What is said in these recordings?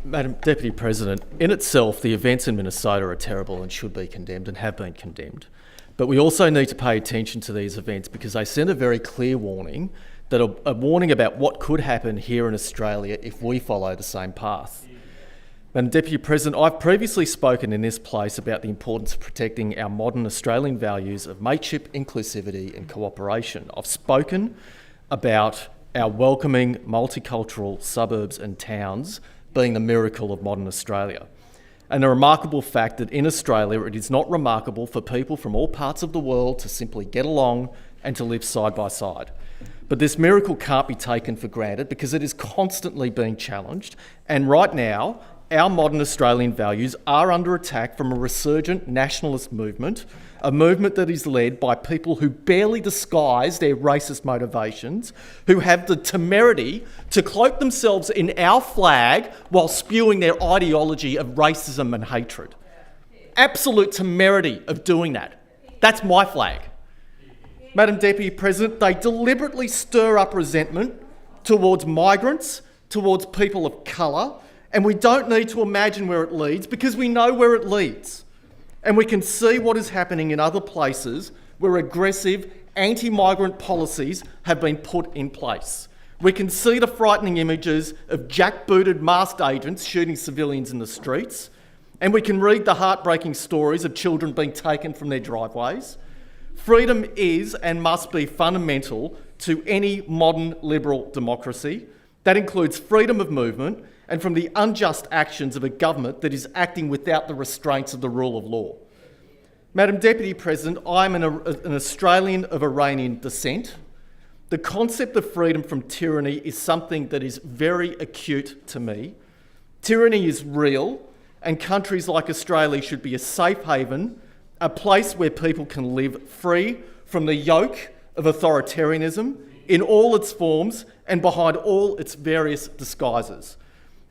Madam Deputy President, in itself, the events in Minnesota are terrible and should be condemned and have been condemned. But we also need to pay attention to these events because they send a very clear warning, that a warning about what could happen here in Australia if we follow the same path. Madam Deputy President, I've previously spoken in this place about the importance of protecting our modern Australian values of mateship, inclusivity and cooperation. I've spoken about our welcoming multicultural suburbs and towns being the miracle of modern Australia. And the remarkable fact that in Australia it is not remarkable for people from all parts of the world to simply get along and to live side by side. But this miracle can't be taken for granted because it is constantly being challenged, and right now our modern Australian values are under attack from a resurgent nationalist movement, a movement that is led by people who barely disguise their racist motivations, who have the temerity to cloak themselves in our flag while spewing their ideology of racism and hatred. Absolute temerity of doing that. That's my flag. Madam Deputy President, they deliberately stir up resentment towards migrants, towards people of colour, and we don't need to imagine where it leads because we know where it leads. And we can see what is happening in other places where aggressive anti-migrant policies have been put in place. We can see the frightening images of jackbooted masked agents shooting civilians in the streets, and we can read the heartbreaking stories of children being taken from their driveways. Freedom is and must be fundamental to any modern liberal democracy. That includes freedom of movement and from the unjust actions of a government that is acting without the restraints of the rule of law. Madam Deputy President, I'm an Australian of Iranian descent. The concept of freedom from tyranny is something that is very acute to me. Tyranny is real, and countries like Australia should be a safe haven, a place where people can live free from the yoke of authoritarianism in all its forms and behind all its various disguises.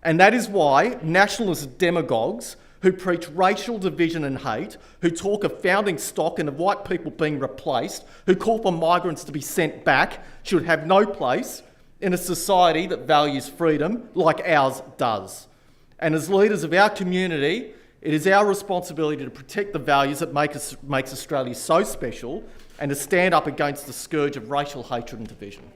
And that is why nationalist demagogues who preach racial division and hate, who talk of founding stock and of white people being replaced, who call for migrants to be sent back, should have no place in a society that values freedom like ours does. And as leaders of our community, it is our responsibility to protect the values that makes Australia so special and to stand up against the scourge of racial hatred and division.